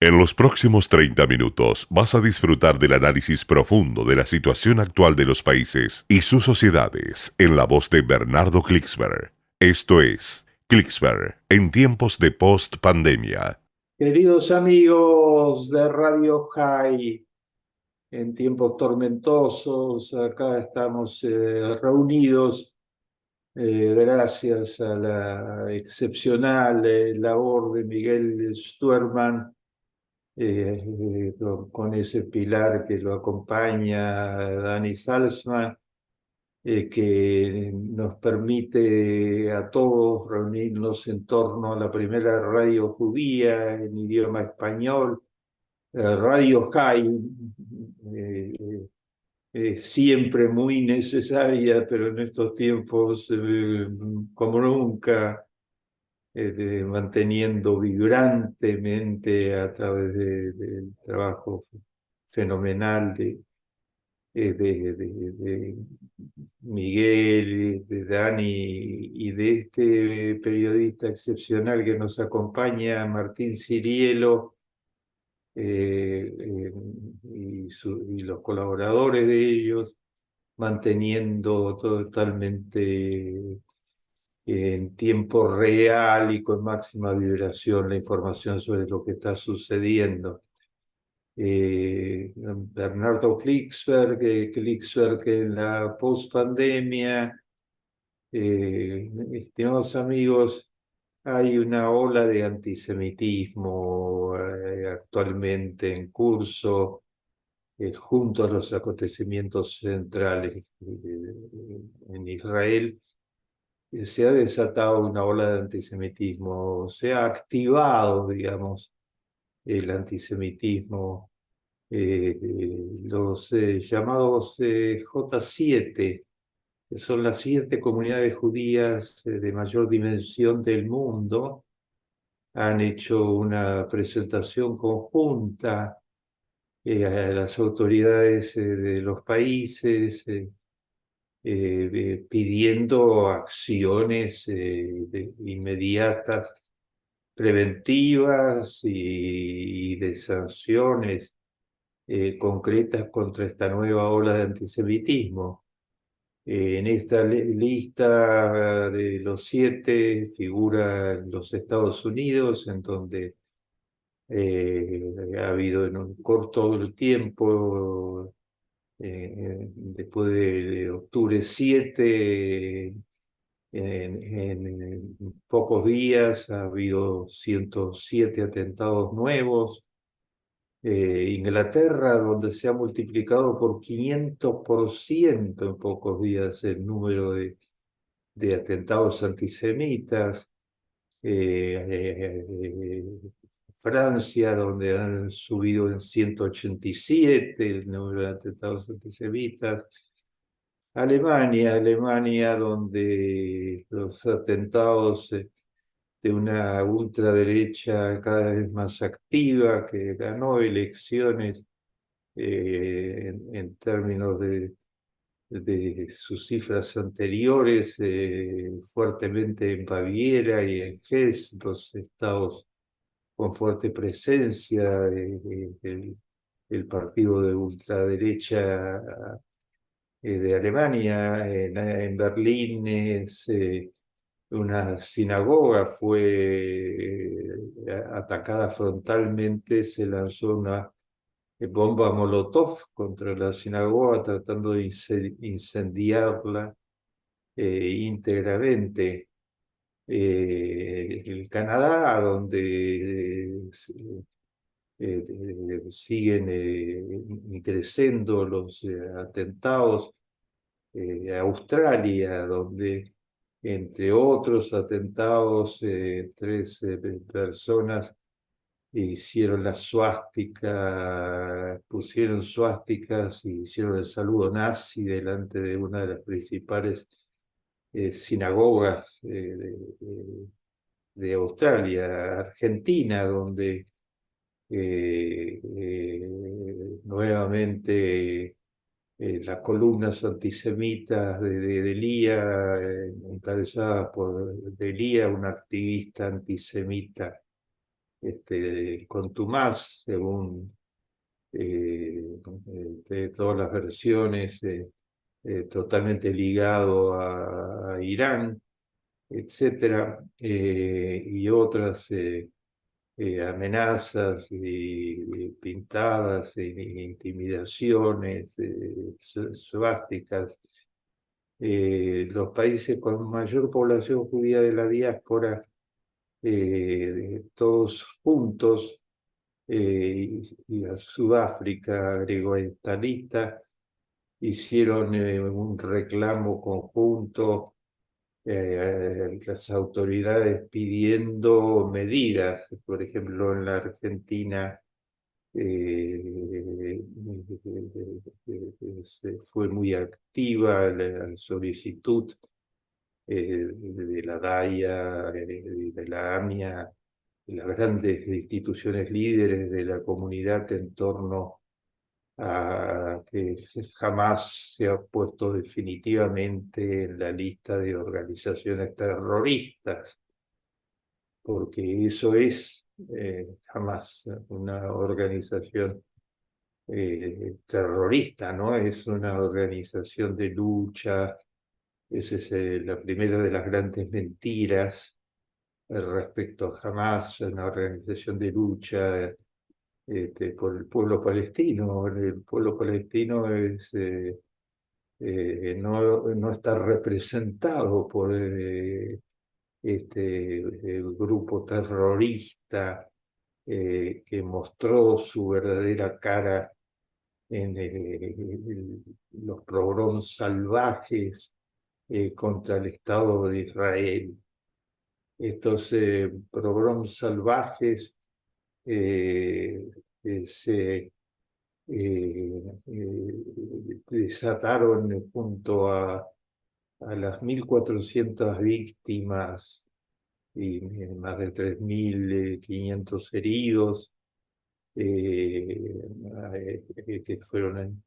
En los próximos 30 minutos vas a disfrutar del análisis profundo de la situación actual de los países y sus sociedades en la voz de Bernardo Klicksberg. Esto es Klicksberg en tiempos de post-pandemia. Queridos amigos de Radio High, en tiempos tormentosos, acá estamos reunidos gracias a la excepcional labor de Miguel Stuerman, con ese pilar que lo acompaña, Dani Salzman, que nos permite a todos reunirnos en torno a la primera radio judía en idioma español, Radio High, siempre muy necesaria, pero en estos tiempos, como nunca, manteniendo vibrantemente a través del trabajo fenomenal de Miguel, de Dani y de este periodista excepcional que nos acompaña, Martín Cirielo, y los colaboradores de ellos, manteniendo totalmente en tiempo real y con máxima vibración la información sobre lo que está sucediendo. Bernardo Klicksberg en la post-pandemia. Estimados amigos, hay una ola de antisemitismo actualmente en curso, junto a los acontecimientos centrales en Israel. Se ha desatado una ola de antisemitismo, se ha activado, digamos, el antisemitismo, los llamados J7, que son las 7 comunidades judías de mayor dimensión del mundo, han hecho una presentación conjunta a las autoridades de los países, pidiendo acciones inmediatas, preventivas y de sanciones concretas contra esta nueva ola de antisemitismo. En esta lista de los 7 figura los Estados Unidos, en donde ha habido en un corto tiempo, después de octubre 7, en pocos días ha habido 107 atentados nuevos. Inglaterra, donde se ha multiplicado por 500% en pocos días el número de atentados antisemitas. Francia, donde han subido en 187 el número de atentados antisemitas. Alemania, donde los atentados de una ultraderecha cada vez más activa, que ganó elecciones en términos de sus cifras anteriores, fuertemente en Baviera y en Hesse, dos estados con fuerte presencia, el partido de ultraderecha de Alemania. En Berlín una sinagoga fue atacada frontalmente, se lanzó una bomba Molotov contra la sinagoga tratando de incendiarla íntegramente. El Canadá, donde siguen creciendo los atentados. Australia, donde entre otros atentados, 3 personas hicieron la suástica, pusieron suásticas y hicieron el saludo nazi delante de una de las principales sinagogas de Australia. Argentina, donde nuevamente las columnas antisemitas de Delía, encabezadas por Delía, un activista antisemita contumaz, según de todas las versiones, totalmente ligado a Irán, etcétera, y otras amenazas y pintadas, intimidaciones, suásticas. Los países con mayor población judía de la diáspora, todos juntos, y a Sudáfrica greco-estalista, hicieron un reclamo conjunto, las autoridades pidiendo medidas. Por ejemplo, en la Argentina fue muy activa la solicitud de la DAIA, de la AMIA, de las grandes instituciones líderes de la comunidad en torno a que jamás se ha puesto definitivamente en la lista de organizaciones terroristas, porque eso es jamás una organización terrorista, ¿no? Es una organización de lucha. Esa es la primera de las grandes mentiras respecto a Hamas, una organización de lucha por el pueblo palestino. El pueblo palestino no está representado por grupo terrorista que mostró su verdadera cara en los pogroms salvajes contra el Estado de Israel. Estos pogroms salvajes eh, se desataron junto a las 1.400 víctimas y más de 3.500 heridos, que fueron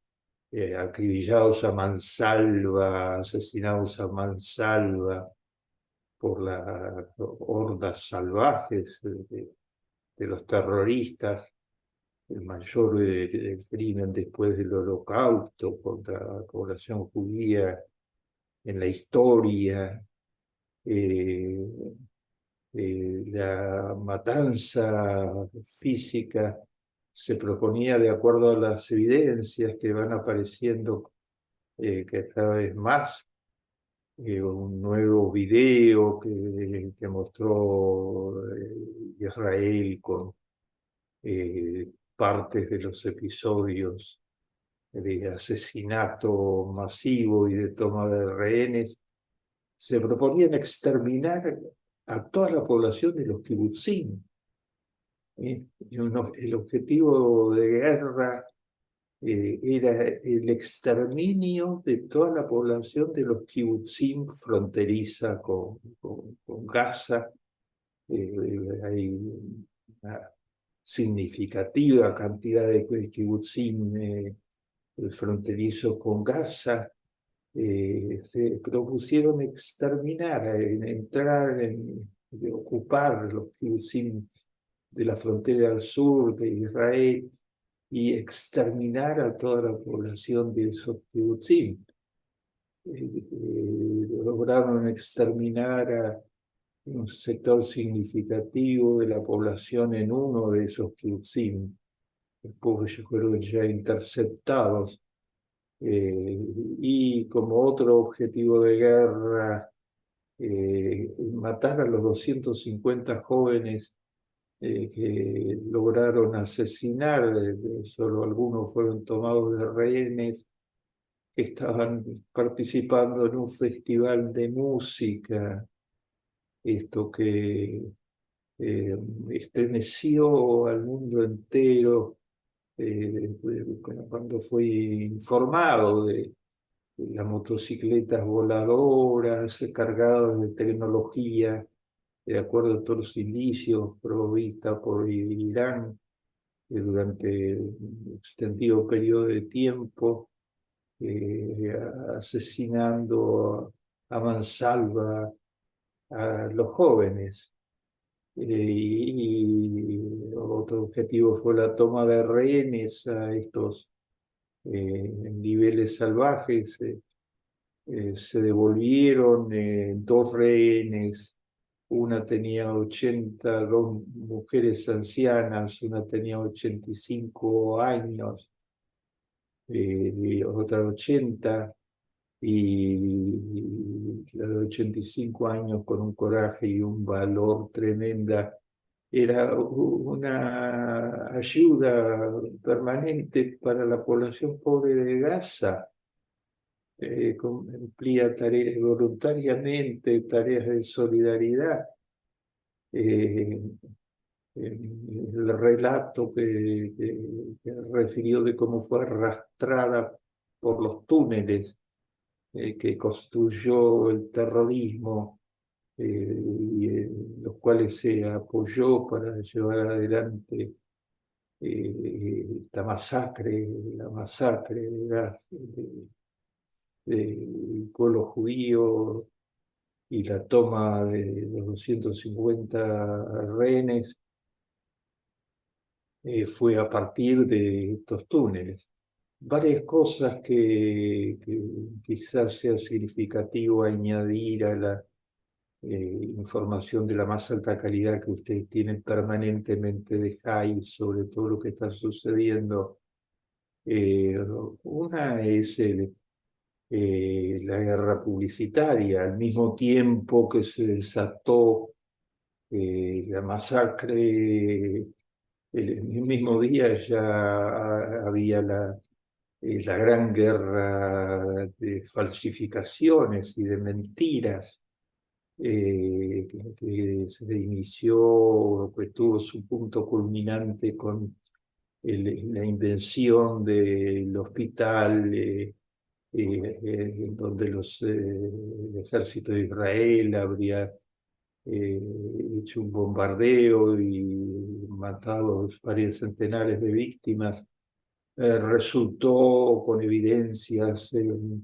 acribillados a mansalva, asesinados a mansalva por las hordas salvajes de los terroristas, el mayor crimen después del Holocausto contra la población judía en la historia. eh, la matanza física se proponía de acuerdo a las evidencias que van apareciendo, que cada vez más. Un nuevo video que mostró Israel con partes de los episodios de asesinato masivo y de toma de rehenes. Se proponían exterminar a toda la población de los kibutzim. El objetivo de guerra era el exterminio de toda la población de los kibutzim fronteriza con Gaza. Hay una significativa cantidad de kibutzim fronterizos con Gaza. Se propusieron exterminar, entrar, ocupar los kibutzim de la frontera al sur de Israel y exterminar a toda la población de esos kibutzim. Lograron exterminar a un sector significativo de la población en uno de esos kibutzim. Después fueron ya interceptados. Y como otro objetivo de guerra, matar a los 250 jóvenes que lograron asesinar. Solo algunos fueron tomados de rehenes, que estaban participando en un festival de música, esto que estremeció al mundo entero cuando fue informado de las motocicletas voladoras cargadas de tecnología, de acuerdo a todos los indicios provista por Irán durante un extendido periodo de tiempo, asesinando a mansalva a los jóvenes. y otro objetivo fue la toma de rehenes a estos niveles salvajes. Se devolvieron dos rehenes, una tenía 82 mujeres ancianas, una tenía 85 años, y otra 80, y la de 85 años con un coraje y un valor tremenda. Era una ayuda permanente para la población pobre de Gaza. Cumplía tareas voluntariamente, tareas de solidaridad. Eh, el relato que refirió de cómo fue arrastrada por los túneles que construyó el terrorismo, y los cuales se apoyó para llevar adelante esta masacre, la masacre del pueblo judío y la toma de los 250 rehenes, fue a partir de estos túneles. Varias cosas que quizás sea significativo añadir a la información de la más alta calidad que ustedes tienen permanentemente de JAI sobre todo lo que está sucediendo. Eh, una es la guerra publicitaria, al mismo tiempo que se desató la masacre, el mismo día ya había la gran guerra de falsificaciones y de mentiras que se inició, que tuvo su punto culminante con la invención del hospital, en donde el ejército de Israel habría eh, hecho un bombardeo y matado varios centenares de víctimas. Resultó con evidencias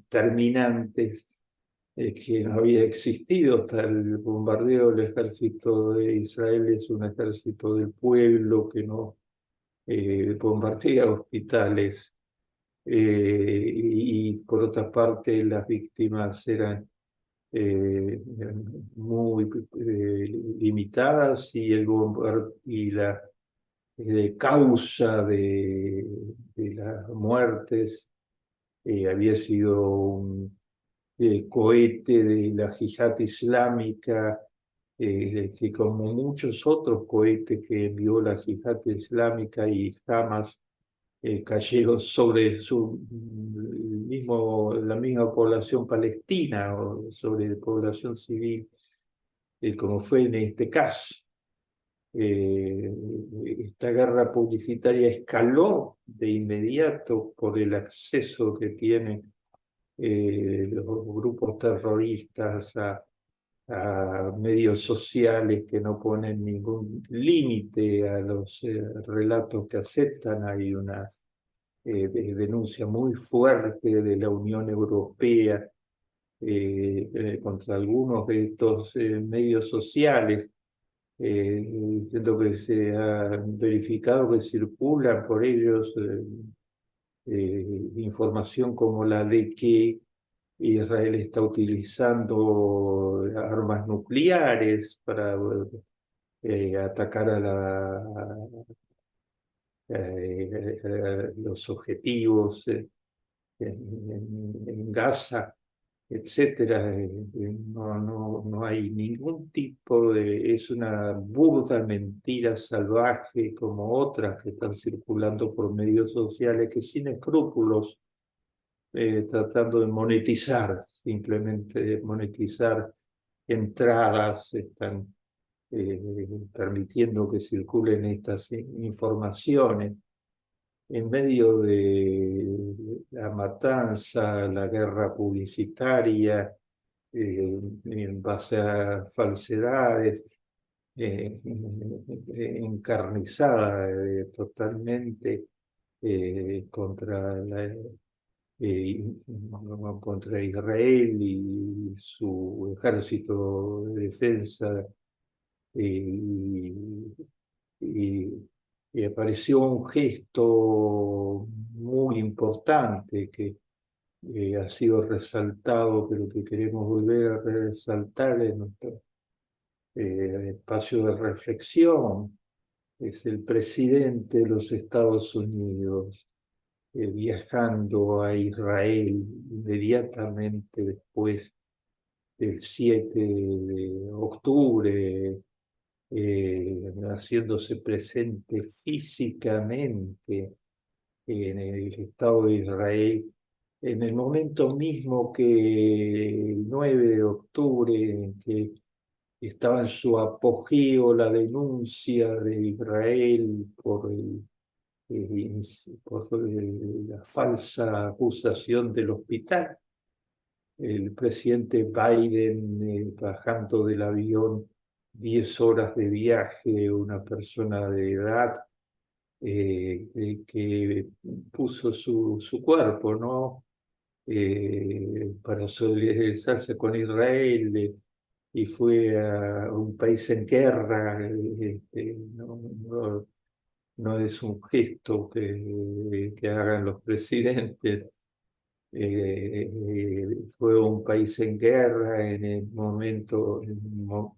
terminantes que no había existido hasta el bombardeo del ejército de Israel. Es un ejército del pueblo que no bombardea hospitales. Y por otra parte las víctimas eran eh, muy limitadas, y la causa de las muertes había sido un cohete de la Yihad Islámica, que como muchos otros cohetes que envió la Yihad Islámica y Hamas, cayeron sobre la misma población palestina o sobre población civil, como fue en este caso. Eh, Esta guerra publicitaria escaló de inmediato por el acceso que tienen los grupos terroristas a medios sociales que no ponen ningún límite a los relatos que aceptan. Hay una denuncia muy fuerte de la Unión Europea contra algunos de estos medios sociales, diciendo que se ha verificado que circulan por ellos información como la de que Israel está utilizando armas nucleares para atacar los objetivos en Gaza, etcétera. No hay ningún tipo es una burda mentira salvaje como otras que están circulando por medios sociales, que sin escrúpulos, tratando de monetizar, simplemente de monetizar entradas, están permitiendo que circulen estas informaciones en medio de la matanza, la guerra publicitaria, en base a falsedades, encarnizada totalmente contra contra Israel y su ejército de defensa y, y- y apareció un gesto muy importante que ha sido resaltado, pero que queremos volver a resaltar en nuestro espacio de reflexión. Es el presidente de los Estados Unidos viajando a Israel inmediatamente después del 7 de octubre, haciéndose presente físicamente en el Estado de Israel, en el momento mismo que el 9 de octubre, en que estaba en su apogeo la denuncia de Israel eh, por la falsa acusación del hospital. El presidente Biden bajando del avión, 10 horas de viaje, una persona de edad que puso su cuerpo, ¿no? Para solidarizarse con Israel y fue a un país en guerra. No es un gesto que hagan los presidentes. Fue un país en guerra en un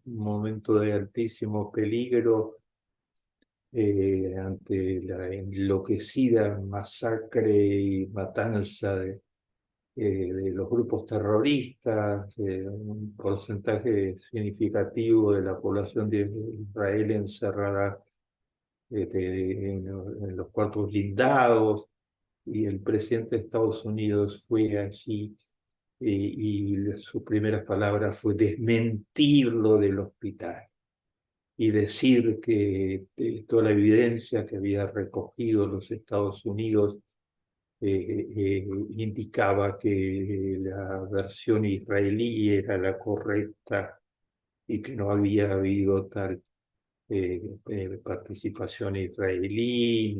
momento de altísimo peligro ante la enloquecida masacre y matanza de los grupos terroristas. Un porcentaje significativo de la población de Israel encerrada en los cuartos blindados, y el presidente de Estados Unidos fue allí y sus primeras palabras fue desmentir lo del hospital y decir que toda la evidencia que había recogido los Estados Unidos indicaba que la versión israelí era la correcta y que no había habido tal participación israelí.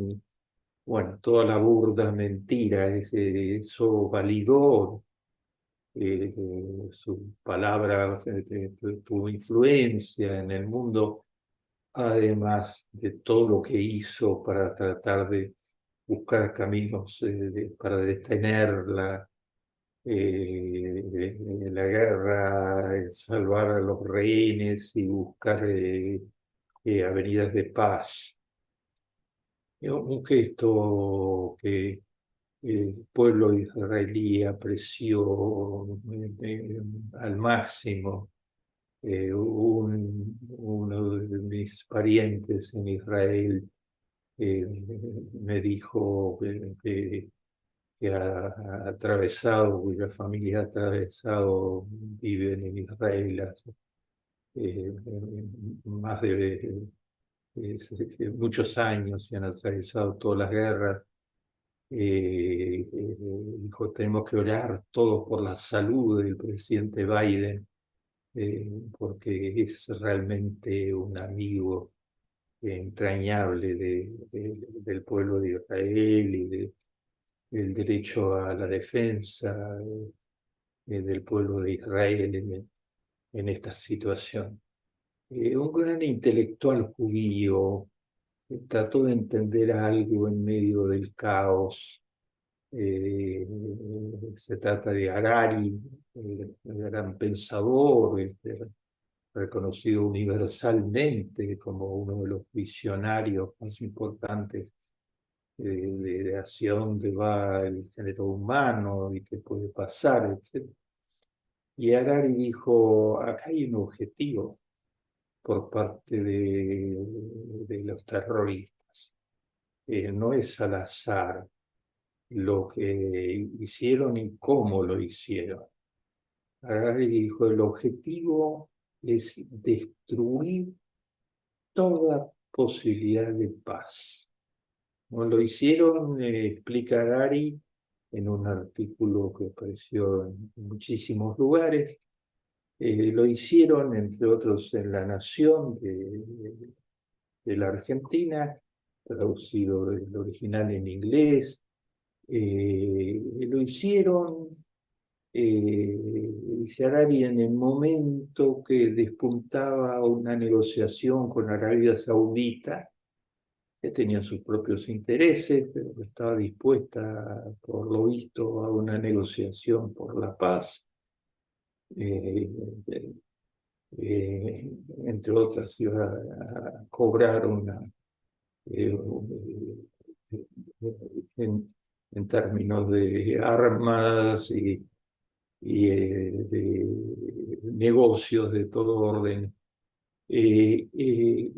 Bueno, toda la burda mentira, eso validó su palabra, tuvo influencia en el mundo, además de todo lo que hizo para tratar de buscar caminos para detener la guerra, salvar a los rehenes y buscar avenidas de paz. Un gesto que el pueblo israelí apreció al máximo. Uno de mis parientes en Israel eh, me dijo que ha atravesado, cuya familia ha atravesado, viven en Israel hace más de muchos años y han atravesado todas las guerras. Dijo, tenemos que orar todos por la salud del presidente Biden, porque es realmente un amigo entrañable del pueblo de Israel y del derecho a la defensa del pueblo de Israel en esta situación. Un gran intelectual judío trató de entender algo en medio del caos. Eh, Se trata de Harari, el gran pensador, reconocido universalmente como uno de los visionarios más importantes de hacia dónde va el género humano y qué puede pasar, etc. Y Harari dijo, acá hay un objetivo por parte de los terroristas. No es al azar lo que hicieron y cómo lo hicieron. Harari dijo, el objetivo es destruir toda posibilidad de paz. Como lo hicieron, explica Harari en un artículo que apareció en muchísimos lugares. Lo hicieron, entre otros, en La Nación de la Argentina, traducido del original en inglés. Lo hicieron Dice Harari, en el momento que despuntaba una negociación con Arabia Saudita, que tenía sus propios intereses, pero que estaba dispuesta, por lo visto, a una negociación por la paz, eh, eh, entre otras, iba a cobrar eh, en términos de armas y de negocios de todo orden. Eh, eh,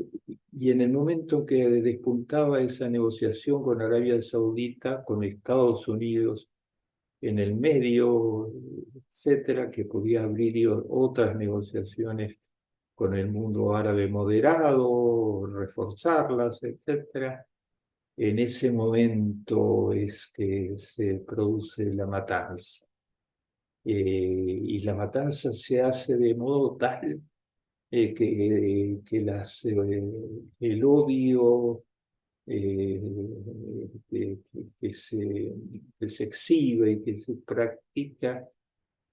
y en el momento que despuntaba esa negociación con Arabia Saudita, con Estados Unidos en el medio, etcétera, que podía abrir otras negociaciones con el mundo árabe moderado, reforzarlas, etcétera. En ese momento es que se produce la matanza. Y la matanza se hace de modo tal el odio eh, que se exhibe y que se practica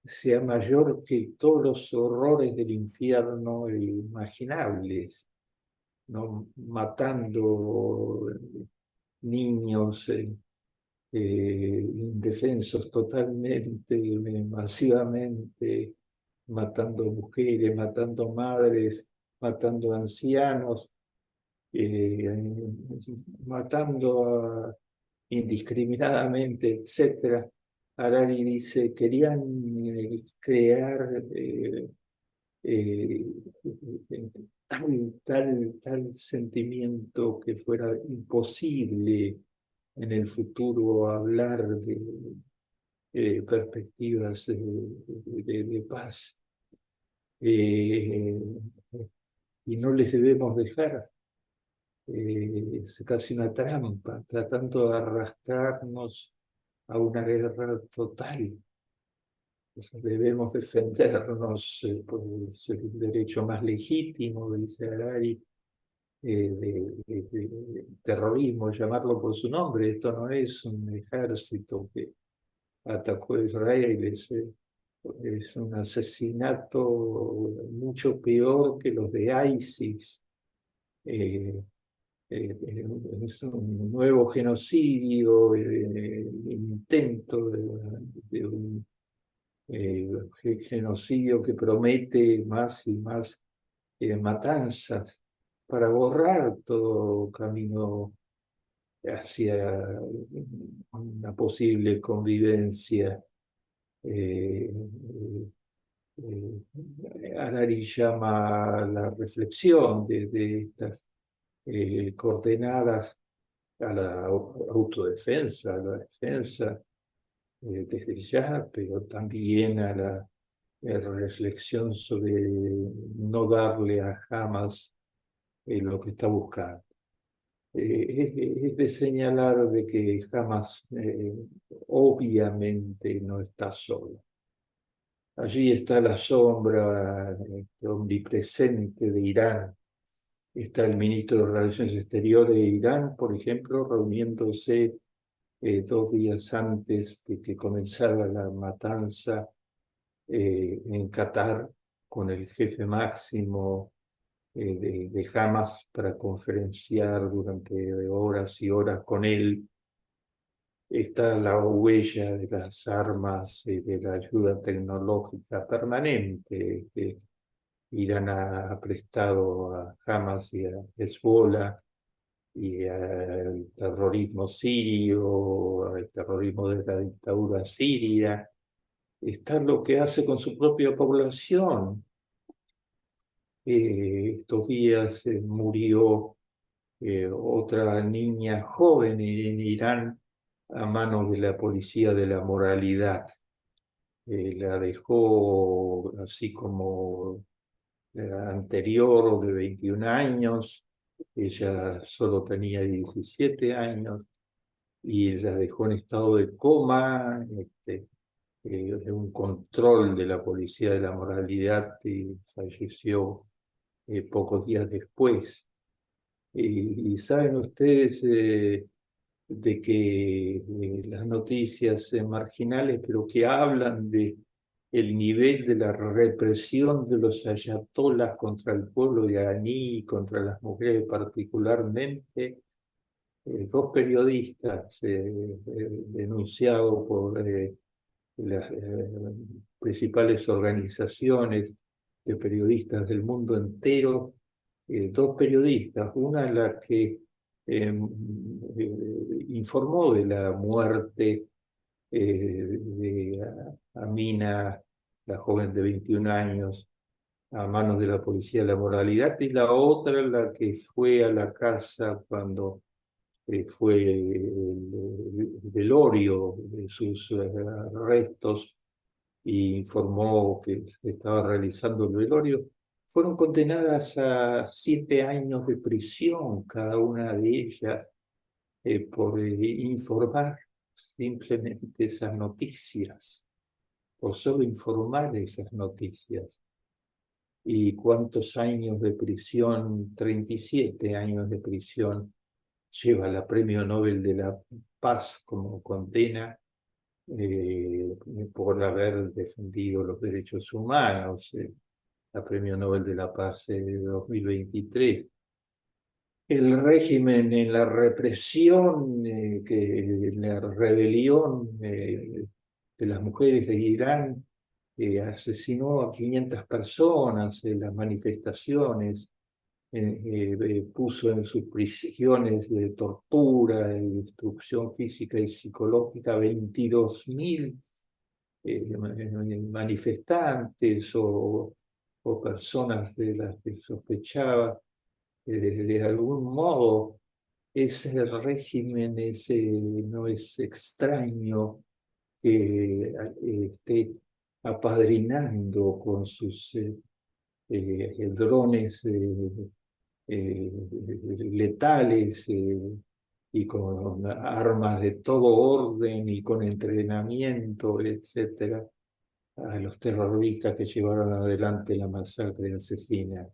sea mayor que todos los horrores del infierno imaginables, ¿no? Matando niños indefensos totalmente, masivamente, matando mujeres, matando madres, matando ancianos, eh, matando indiscriminadamente, etcétera. Harari dice, querían crear eh, tal sentimiento que fuera imposible en el futuro hablar de perspectivas de paz. Eh, y no les debemos dejar. Es casi una trampa, tratando de arrastrarnos a una guerra total. Entonces, debemos defendernos por el derecho más legítimo, dice Harari, de terrorismo, llamarlo por su nombre. Esto no es un ejército que atacó a Israel, es un asesinato mucho peor que los de ISIS. Eh, es un nuevo genocidio, intento de un genocidio que promete más y más matanzas para borrar todo camino hacia una posible convivencia. Eh, Harari llama la reflexión de estas coordenadas a la autodefensa, a la defensa desde ya, pero también a la reflexión sobre no darle a Hamas lo que está buscando. Es de señalar de que Hamas obviamente no está solo. Allí está la sombra omnipresente de Irán. Está el ministro de Relaciones Exteriores de Irán, por ejemplo, reuniéndose 2 días antes de que comenzara la matanza en Qatar con el jefe máximo de Hamas para conferenciar durante horas y horas con él. Está la huella de las armas y de la ayuda tecnológica permanente que Irán ha prestado a Hamas y a Hezbollah y al terrorismo sirio, al terrorismo de la dictadura siria. Está lo que hace con su propia población. Estos días murió otra niña joven en Irán a manos de la policía de la moralidad. La dejó así como la anterior de 21 años, ella solo tenía 17 años y la dejó en estado de coma, un control de la policía de la moralidad y falleció pocos días después. Y saben ustedes de que las noticias marginales, pero que hablan el nivel de la represión de los ayatolás contra el pueblo iraní y contra las mujeres particularmente. Dos periodistas denunciados por las principales organizaciones de periodistas del mundo entero, dos periodistas, una en la que informó de la muerte de Amina, la joven de 21 años, a manos de la policía de la moralidad, y la otra en la que fue a la casa cuando fue el velorio de sus restos y informó que se estaba realizando el velorio. Fueron condenadas a 7 años de prisión cada una de ellas por informar simplemente esas noticias, por solo informar esas noticias. ¿Y cuántos años de prisión? 37 años de prisión lleva la Premio Nobel de la Paz como condena eh, por haber defendido los derechos humanos, la Premio Nobel de la Paz de 2023. El régimen en la represión, en la rebelión de las mujeres de Irán, asesinó a 500 personas en las manifestaciones, puso en sus prisiones de tortura y destrucción física y psicológica 22.000 manifestantes o personas de las que sospechaba. De algún modo, ese régimen no es extraño que esté apadrinando con sus drones letales y con armas de todo orden y con entrenamiento, etcétera, a los terroristas que llevaron adelante la masacre asesina.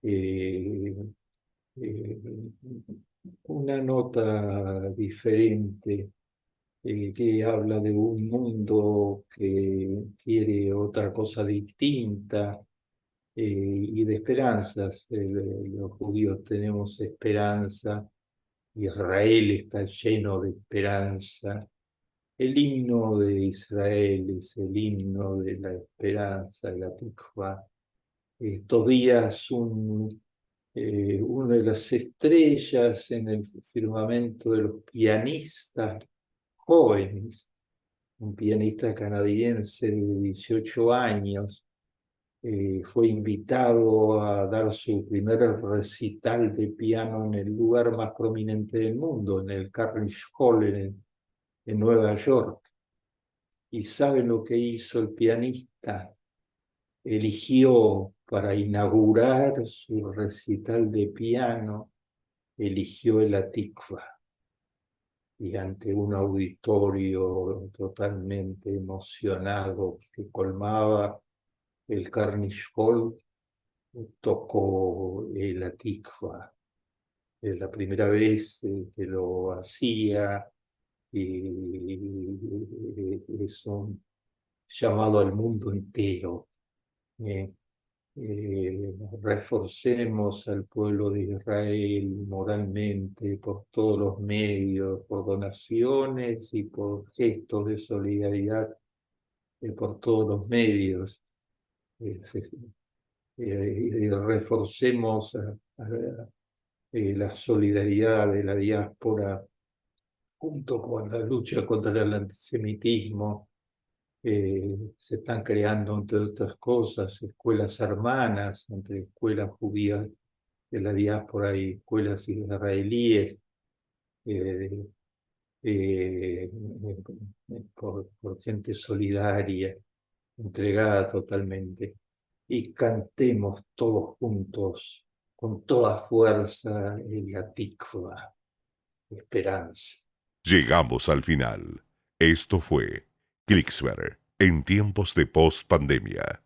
Eh, eh, una nota diferente que habla de un mundo que quiere otra cosa distinta y de esperanzas. Los judíos tenemos esperanza, Israel está lleno de esperanza. El himno de Israel es el himno de la esperanza, de la Tikva. Estos días una de las estrellas en el firmamento de los pianistas jóvenes, un pianista canadiense de 18 años, fue invitado a dar su primer recital de piano en el lugar más prominente del mundo, en el Carnegie Hall en Nueva York. ¿Y saben lo que hizo el pianista? Eligió para inaugurar su recital de piano, eligió el Atikva. Y ante un auditorio totalmente emocionado que colmaba el Carnegie Hall, tocó el Atikva. Es la primera vez que lo hacía y es un llamado al mundo entero. eh, Reforcemos al pueblo de Israel moralmente por todos los medios, por donaciones y por gestos de solidaridad por todos los medios. Reforcemos la solidaridad de la diáspora junto con la lucha contra el antisemitismo. Se están creando, entre otras cosas, escuelas hermanas entre escuelas judías de la diáspora y escuelas israelíes, eh, eh, por gente solidaria, entregada totalmente. Y cantemos todos juntos, con toda fuerza, la tikva, esperanza. Llegamos al final. Esto fue Clicksberg en tiempos de post-pandemia.